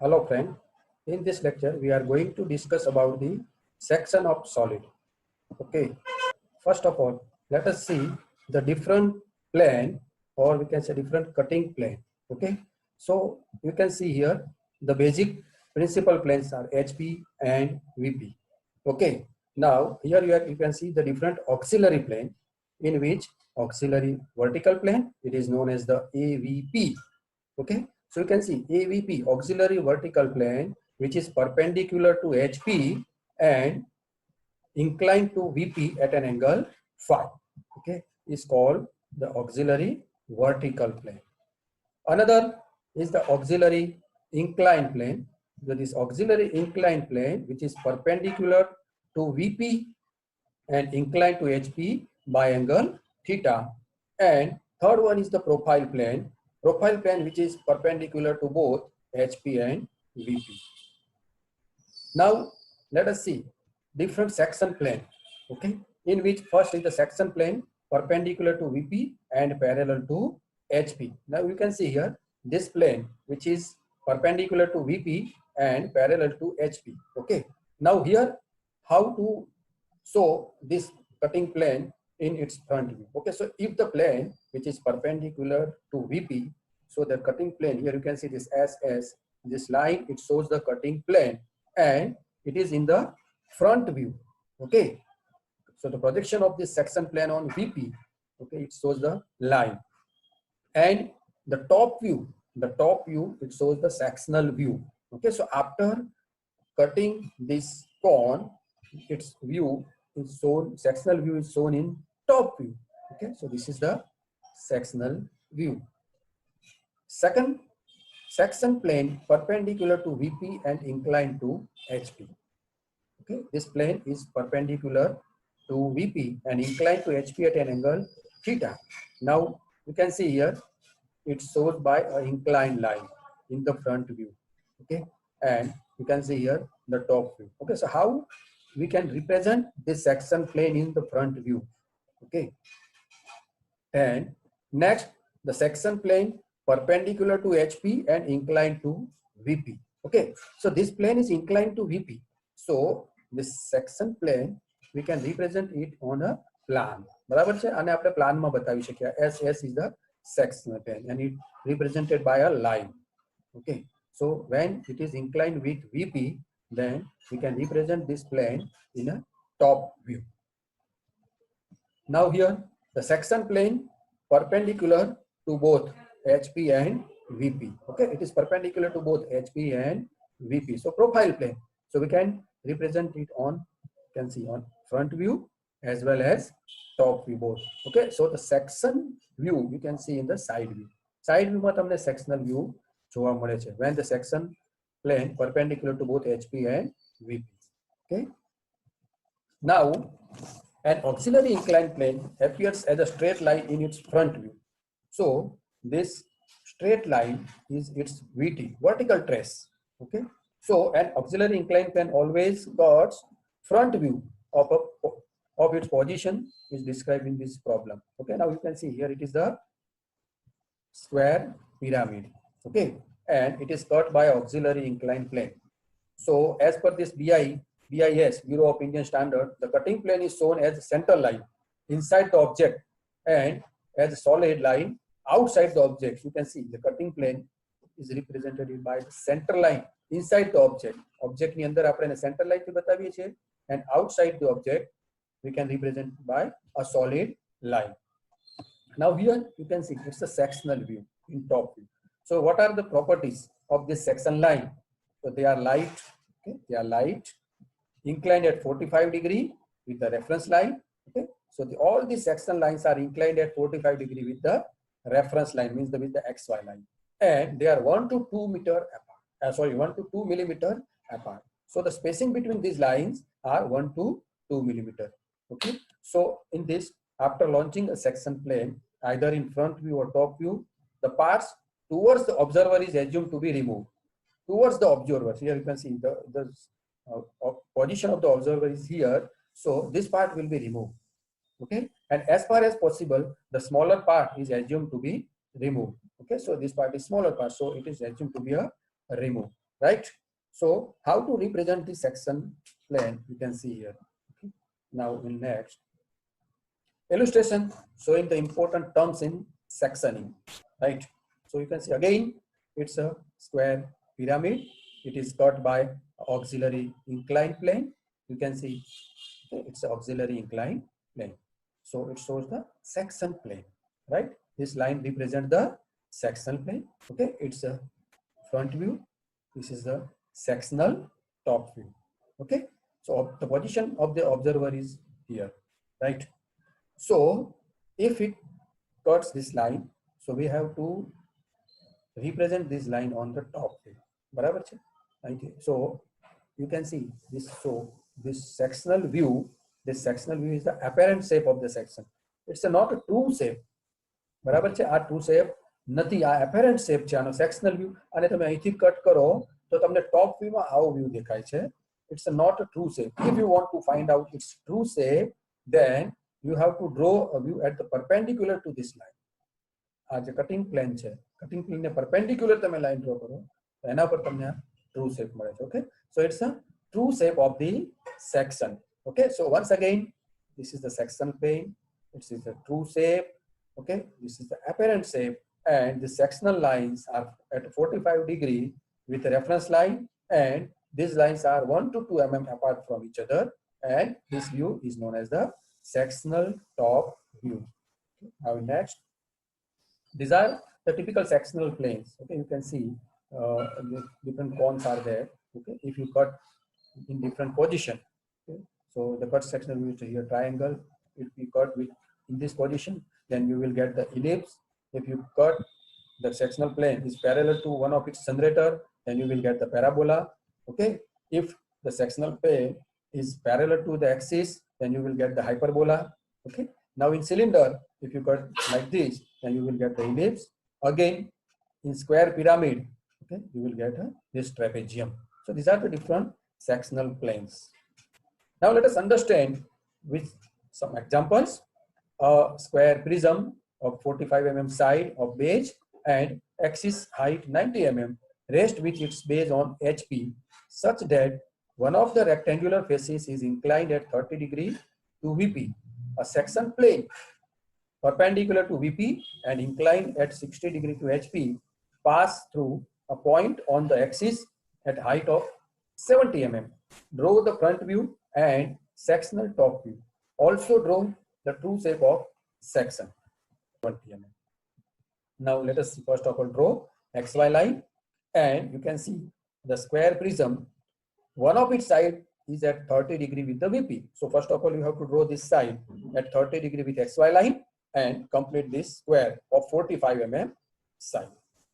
Hello friend, in this lecture we are going to discuss about the section of solid. Okay, first of all let us see the different plane, or we can say different cutting plane. Okay, so you can see here the basic principal planes are HP and VP. Okay, now here you can see the different auxiliary plane, in which auxiliary vertical plane, it is known as the AVP. Okay, so you can see AVP, auxiliary vertical plane, which is perpendicular to HP and inclined to VP at an angle phi. Okay, is called the auxiliary vertical plane. Another is the auxiliary inclined plane. So this auxiliary inclined plane, which is perpendicular to VP and inclined to HP by angle theta. And third one is the profile plane which is perpendicular to both HP and VP. Now let us see different section plane. Okay, in which first is the section plane perpendicular to VP and parallel to HP. Now you can see here this plane which is perpendicular to VP and parallel to HP. Okay, now here how to show this cutting plane in its front view. Okay, so if the plane which is perpendicular to VP, so the cutting plane here you can see this SS, this line, it shows the cutting plane and it is in the front view. Okay, so the projection of this section plane on VP, okay, it shows the line, and the top view it shows the sectional view. Okay, so after cutting this cone, its view is shown, sectional view is shown in top view. Okay, so this is the sectional view. Second, section plane perpendicular to VP and inclined to HP. Okay, this plane is perpendicular to VP and inclined to HP at an angle theta. Now you can see here it's shown by an inclined line in the front view. Okay, and you can see here the top view. Okay, so how we can represent this section plane in the front view? Okay, and next the section plane perpendicular to HP and inclined to VP. Okay, so this plane is inclined to VP, so this section plane we can represent it on a plan. બરાબર છે, આને આપણે પ્લાનમાં બતાવી શકીએ. SS is the sectional plane and it represented by a line. Okay, so when it is inclined with VP, then we can represent this plane in a top view. Now here the section plane perpendicular to both HP and VP. Okay, it is perpendicular to both HP and VP. So profile plane. So we can represent it on, you can see on front view as well as top view both. Okay, so the section view you can see in the side view. Side view માં તમને sectional view જોવા મળે છે when the section plane perpendicular to both HP and VP. Okay, now an auxiliary inclined plane appears as a straight line in its front view. So this straight line is its VT, vertical trace. Okay, so an auxiliary inclined plane always got front view of its position is described in this problem. Okay, now you can see here it is the square pyramid. Okay, and it is cut by auxiliary inclined plane. So as per this BIS, Bureau of Indian Standard, the cutting plane is shown as a center line inside the object and as a solid line outside the object. You can see the cutting plane is represented by the center line inside the object. Object ni andar આપણે center line થી બતાવીએ છીએ, and outside the object we can represent by a solid line. Now here you can see it's a sectional view in top view. So what are the properties of this section line? So they are light. Okay, they are light, inclined at 45 degree with the reference line. Okay, so all these sectional lines are inclined at 45 degree with the reference line, means with the XY line, and they are 1 to 2 meter apart. 1 to 2 millimeter apart. So the spacing between these lines are 1 to 2 millimeter. Okay, so in this, after launching a section plane either in front view or top view, the parts towards the observer is assumed to be removed. Towards the observer, here you can see the position of the observer is here, so this part will be removed. Okay, and as far as possible the smaller part is assumed to be removed. Okay, so this part is smaller part, so it is assumed to be a removed. right? So how to represent the section plane, you can see here. Okay. Now in next illustration showing the important terms in sectioning, right? So you can see again, it's a square pyramid. It is cut by auxiliary inclined plane. You can see it's an auxiliary inclined plane. So it shows the section plane, right? This line represents the section plane. Okay, it's a front view. This is the sectional top view. Okay, so the position of the observer is here, right? So if it cuts this line, so we have to represent this line on the top view. बराबर है? Okay. So you can see this. So this sectional view is the apparent shape of the section. It's not a true shape. બરાબર છે? આ true shape નથી, આ apparent shape છે આનો sectional view. અને તમે અહીંથી કટ કરો તો તમને top view માં આવો view દેખાય છે. It's not a true shape. If you want to find out its true shape, then you have to draw a view at the perpendicular to this line. આ જે cutting plane છે, cutting plane ને perpendicular તમે line draw કરો તો એના પર તમને true shape મળે છે. Okay, so it's a true shape of the section. Okay, so once again, this is the section plane. This is the true shape. Okay, this is the apparent shape, and the sectional lines are at 45 degree with a reference line, and these lines are 1 to 2 mm apart from each other, and this view is known as the sectional top view. Now next, these are the typical sectional planes. Okay, you can see the different cones are there. Okay, if you cut in different position, okay, so the cut sectional view is here triangle. If you cut with in this position, then you will get the ellipse. If you cut the sectional plane is parallel to one of its generator, then you will get the parabola. Okay, if the sectional plane is parallel to the axis, then you will get the hyperbola. Okay, now in cylinder, if you cut like this, then you will get the ellipse. Again, in square pyramid, okay, you will get this trapezium. So these are the different sectional planes. Now let us understand with some examples. A square prism of 45 mm side of base and axis height 90 mm rest with its base on HP such that one of the rectangular faces is inclined at 30 degree to VP. A section plane perpendicular to VP and inclined at 60 degree to HP pass through a point on the axis at height of 70 mm. Draw the front view and sectional top view. Also draw the true shape of section 20 mm. Now let us first of all draw XY line, and you can see the square prism, one of its side is at 30 degree with the VP. So first of all you have to draw this side at 30 degree with XY line and complete this square of 45 mm side.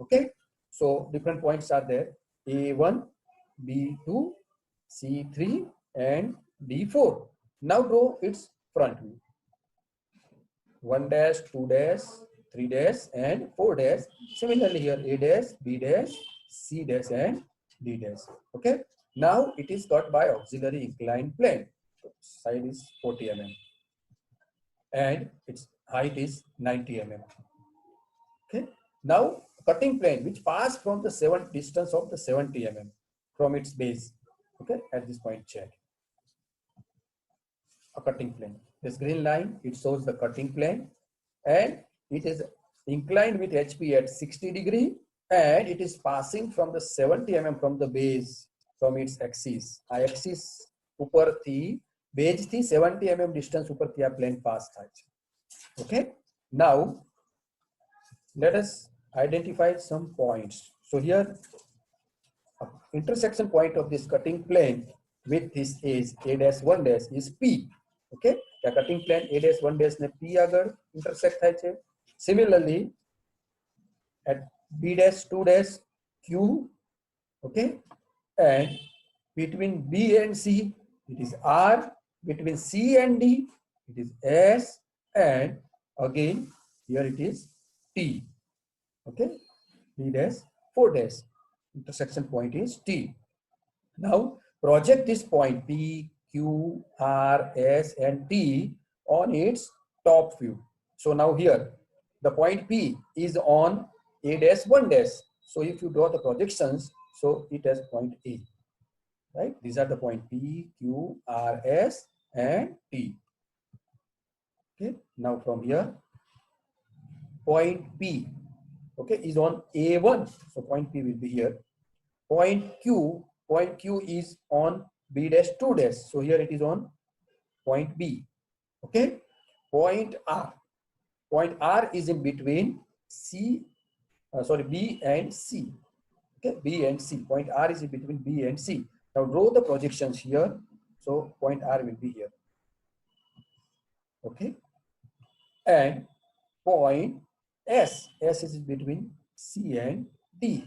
Okay, so different points are there, A1, B2, C3 and D4. Now draw its front view. 1 dash, 2 dash, 3 dash and 4 dash. Similarly here A dash, B dash, C dash and D dash. Okay, now it is cut by auxiliary inclined plane. So side is 40 mm and its height is 90 mm. Okay, now cutting plane which pass from the distance of the 70 mm from its base. Okay, at this point check a cutting plane. This green line, it shows the cutting plane, and it is inclined with HP at 60 degree, and it is passing from the 70 mm from the base, from its axis. આ axis ઉપરથી base થી 70 mm distance ઉપરથી આ plane pass થાય છે. Okay, now let us identify some points. So here intersection point of this cutting plane with this edge A dash 1 dash is P. Okay, the cutting plane A dash 1 dash ne P આગળ intersect થાય છે. Similarly at B dash 2 dash Q. Okay, and between B and C it is R, between C and D it is S, and again here it is T. Okay, B dash 4 dash intersection point is T. Now project this point P, Q, R, S and T on its top view. So now here the point P is on A dash 1 dash. So if you draw the projections, So it has point A, right? These are the point P, Q, R, S, and T. Okay. Now from here, point P, okay, is on A1. So point P will be here. Point Q is on B dash 2 dash. So here it is on point B. Okay. Point R is in between B and C. Okay, B and C. Point R is in between B and C. Now draw the projections here. So point R will be here. Okay. And point S is between C and D.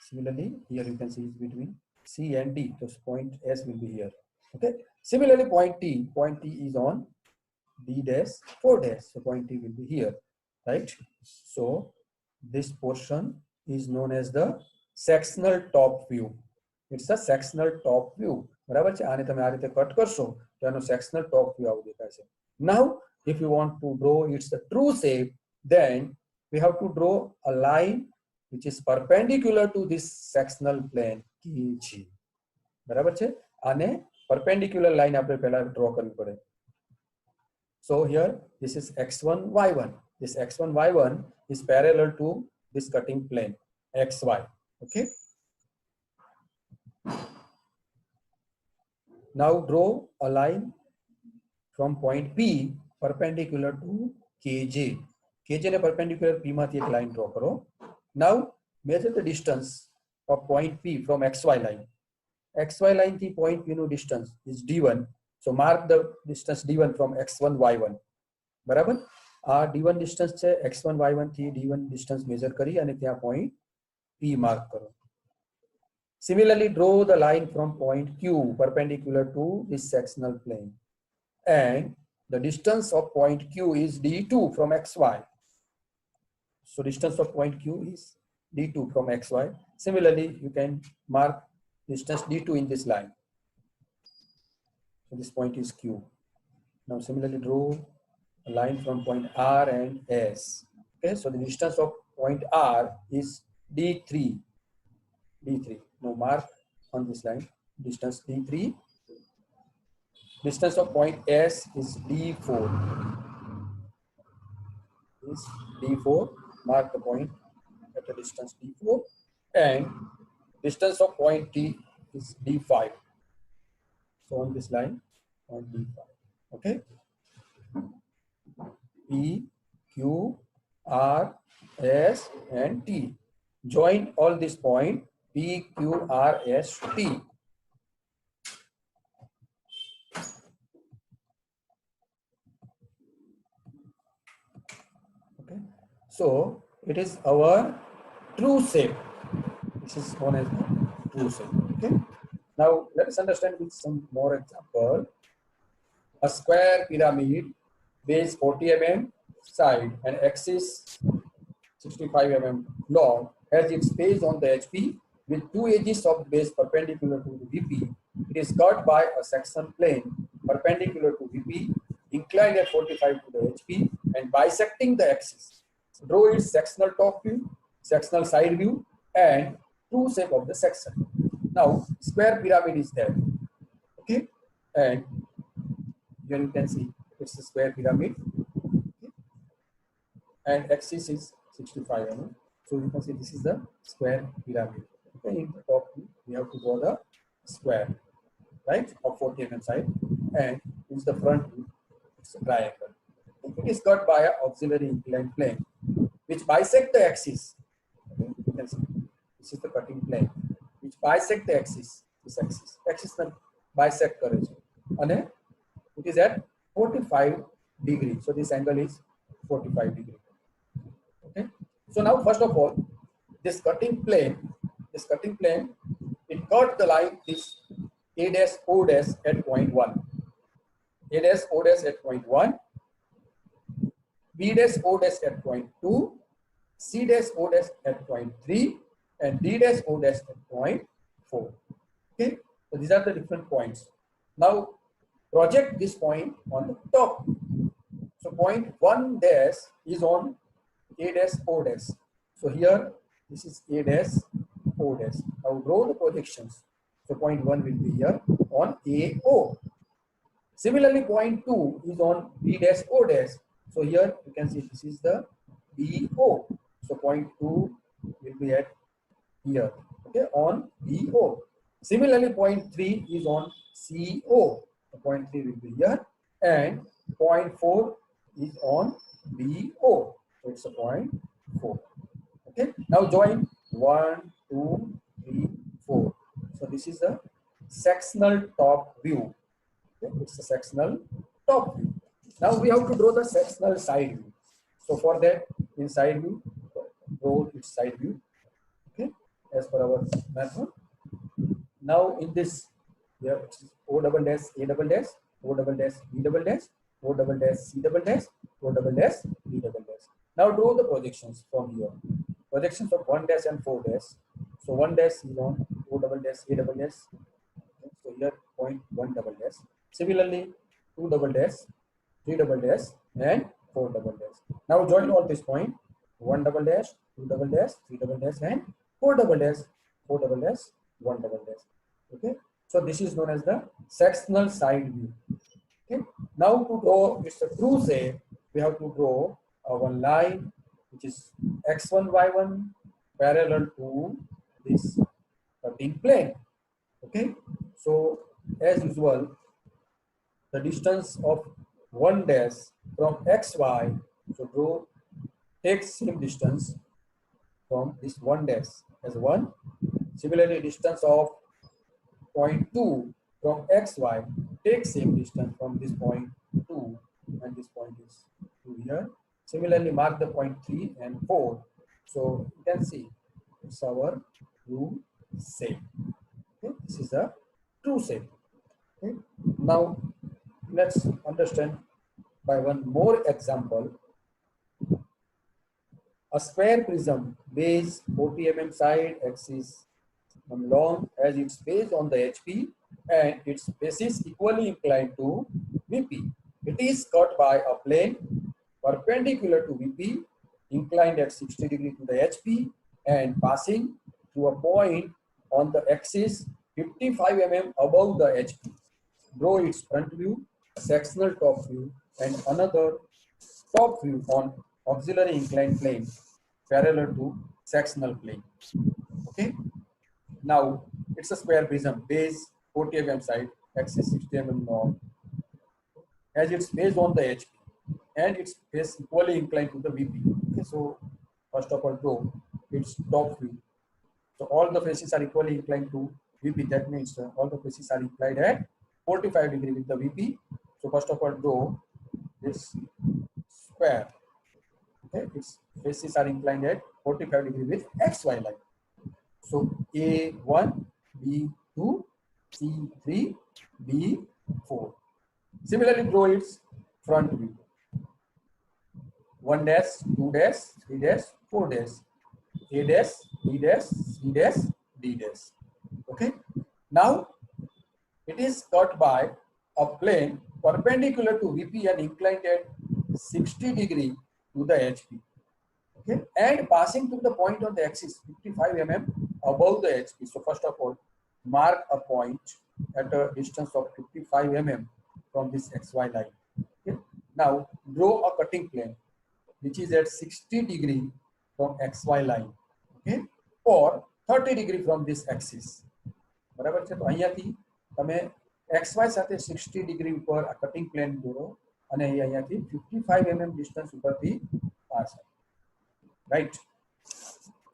Similarly, here you can see it's between C and D. So point S will be here. Okay. Similarly, point T is on D dash 4 dash. So point T will be here, right? So this portion is known as the sectional top view. It's a sectional top view. બરાબર છે, આને તમે આ રીતે cut કરશો તો એનો sectional top view આવું દેખાશે. Now, if you want to draw its true shape, then we have to draw a line which is perpendicular to this sectional plane KG. બરાબર છે, આને perpendicular line આપણે પહેલા draw કરવી પડે. So here this is x1 y1. This x1 y1 is parallel to this cutting plane xy. Okay. Now draw a line from point P perpendicular to KJ. KJ ne perpendicular P માંથી એક line draw કરો. Now measure the distance of point P from XY line. XY line થી point P નું distance is D1. So mark the distance D1 from X1 Y1. બરાબર, આ D1 distance છે, X1 Y1 થી D1 distance measure કરી અને ત્યાં point P mark કરો. Similarly, draw the line from point Q perpendicular to this sectional plane. And the distance of point Q is D2 from XY. So distance of point Q is D2 from XY. Similarly, you can mark distance D2 in this line. So this point is Q. Now similarly draw a line from point R and S. Okay, so the distance of point R is D3. Now mark on this line distance D3. Distance of point S is D4. Is D4. Mark the point at the distance D4. And distance of point T is D5. So on this line, point D5. Okay. P, Q, R, S, and T. Join all these points P, Q, R, S, T. Okay. So it is our true shape. This is known as the true shape. Okay. Now let us understand with some more example. A square pyramid, base 40 mm, side and axis 65 mm long, has its base on the HP with two edges of the base perpendicular to the VP. It is cut by a section plane perpendicular to VP, inclined at 45 to the HP and bisecting the axis. Draw its sectional top view, sectional side view, and true shape of the section. Now, square pyramid is there. Okay, and here you can see it's a square pyramid. Okay. And axis is 65 mm. So you can see this is the square pyramid. Okay, in the top view, we have to draw the square, right, of 40 mm side, and in the front view, it's a triangle. It is cut by an auxiliary inclined plane, which bisect the axis. Okay, you can see this is the cutting plane, which bisect the axis. This axis bisect કરે છે, અને it is at 45 degree. So this angle is 45 degree. Okay. So now first of all, this cutting plane, it cut the line this A dash O dash at point 1. A dash O dash at point 1. B dash O dash at point 2. C dash O dash at point 3. And D dash O dash at point 4. Okay. So these are the different points. Now project this point on the top. So point 1 dash is on A dash O dash. So here this is A dash O dash. Now draw the projections. So point 1 will be here on AO. Similarly, point 2 is on B dash O dash. So here you can see this is the BO. So point 2 will be at here, okay, on BO. Similarly, point 3 is on CO. So point 3 will be here, and point 4 is on BO. So it's a point 4. Okay, now join 1, 2, 3, 4. So this is a sectional top view. Okay, it's a sectional top view. Now we have to draw the sectional side view. So for that, in side view, draw its side view. Okay, as per our method. Now in this, we have O double dash A double dash, O double dash B double dash, O double dash C double dash, O double dash B double dash. Now draw the projections from here. Projections of 1 dash and 4 dash. So 1 dash is on O double dash A double dash. Okay, so here point 1 double dash. Similarly, 2 double dash, 3 double dash, and 4 double dash. Now join all this point 1 double dash, 2 double dash, 3 double dash, and 4 double dash, 4 double dash, 1 double dash. Okay, so this is known as the sectional side view. Okay, now to draw it's a true shape, we have to draw one line which is x1 y1 parallel to this cutting plane. Okay, so as usual, the distance of 1 dash from xy, so draw take same distance from this 1 dash as 1. Similarly, distance of point 2 from xy, take same distance from this point 2, and this point is 2 here. Similarly, mark the point 3 and 4. So you can see it's our true shape. Okay, this is a true shape. Okay, now let's understand by one more example. A square prism, base 40 mm side, axis long as its base on the HP and its basis equally inclined to VP. It is cut by a plane perpendicular to VP, inclined at 60 degrees to the HP and passing through a point on the axis 55 mm above the HP. Draw its front view, sectional top view, and another top view on auxiliary inclined plane parallel to sectional plane. Okay. Now it's a square prism, base 40 mm side, axis 60 mm north, as it's based on the HP and its base equally inclined to the VP. Okay, so first of all, draw its top view. So all the faces are equally inclined to VP. That means all the faces are inclined at 45 degree with the VP. So first of all, draw this square. Okay, its faces are inclined at 45 degree with XY line. So A1, B2, C3, B4. Similarly, draw its front view. 1 dash, 2 dash, 3 dash, 4 dash, A dash, B dash, C dash, D dash. Okay. Now it is cut by a plane perpendicular to VP and inclined at 60 degree to the HP. Okay, and passing through the point on the axis 55 mm above the HP. So first of all, mark a point at a distance of 55 mm from this XY line. Okay. Now draw a cutting plane which is at 60 degree from XY line. Okay, or 30 degree from this axis. બરાબર છે, તો અહીંયાથી તમે XY સાથે 60 degree ઉપર આ cutting plane દોરો અને અહીંયાથી 55 mm ડિસ્ટન્સ ઉપરથી pass. Right.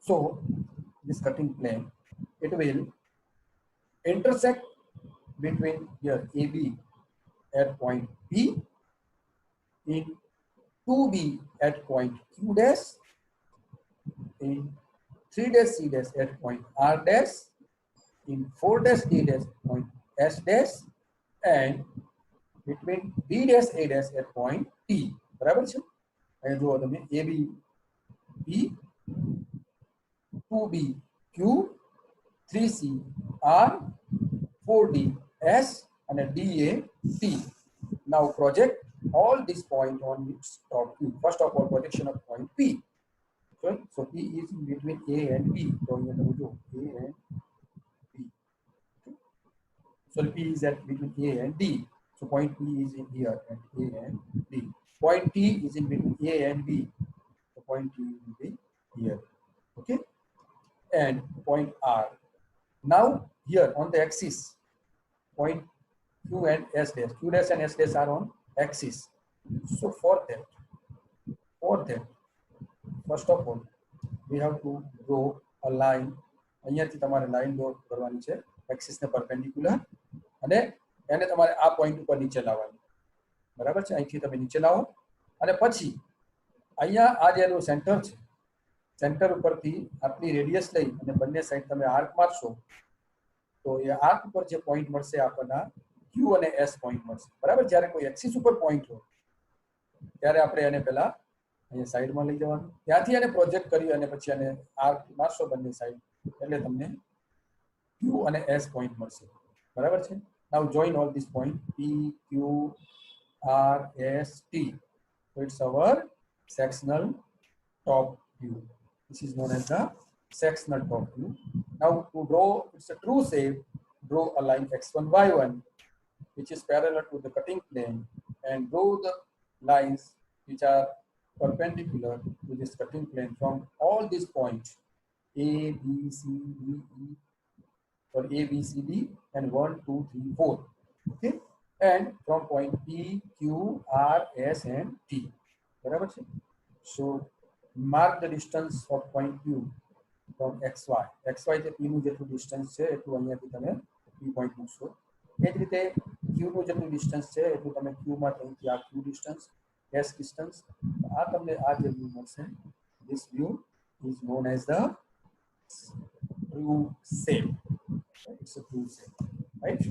So this cutting plane, it will intersect between here AB at point P, in 2B at point Q dash, in 3 dash C dash at point R dash, in 4 dash D dash point S dash, and between B dash A dash at point T. બરાબર છે, અહીં જુઓ તમે AB P, 2B Q, 3C R, 4D S, and DA T. Now project all these points on its top view. First of all, projection of point P. Okay? So P is in between A and B. So A and So P is at between A and D. So point P is in here at A and D. Point T is in between A and B. So point T will be here. Okay. And point R. Now here on the axis, point Q and S dash. Q dash and S dash are on axis. So for that, first of all, we have to draw a line. અહીંયાથી તમારે line draw કરવાની છે એક્સિસને perpendicular અને એને તમારે આ point ઉપર નીચે લાવવાની. બરાબર છે? અહીંથી તમે નીચે લાવો અને પછી અહીંયા આ જે એનું સેન્ટર છે, સેન્ટર ઉપરથી આટલી રેડિયસ લઈ અને બંને સાઈડ તમે આર્ક મારશો તો એ આર્ક ઉપર જે પોઈન્ટ મળશે આપણને ક્યુ અને એસ પોઈન્ટ મળશે. બરાબર? જ્યારે કોઈ એક્સિસ ઉપર પોઈન્ટ હોય ત્યારે આપણે એને પહેલા અહીંયા સાઈડમાં લઈ જવાનું, ત્યાંથી એને પ્રોજેક્ટ કરી અને પછી એને આર્ક મારશો બંને સાઈડ એટલે તમને ક્યુ અને એસ પોઈન્ટ મળશે. બરાબર છે? Now join all this point P, Q, R, S, T. So it's our sectional top view. This is known as the sectional top view. Now to draw, it's a true shape, draw a line x1, y1 which is parallel to the cutting plane and draw the lines which are perpendicular to this cutting plane from all these points A, B, C, D, E, or A, B, C, D, and 1, 2, 3, 4. Okay, and from point P, Q, R, S, and T. Barabar છે? So mark the distance of point Q from XY. XY જે P નું જેટલું distance છે એટલું અહીંયાથી તમે P point મૂકશો. એ જ રીતે Q નું જેટલું ડિસ્ટન્સ છે એટલું તમે Q માં અહીંથી આ Q ડિસ્ટન્સ, S ડિસ્ટન્સ. આ તમને આ જે વ્યૂ મળશે, this view is known as the true shape. It's a true shape, right?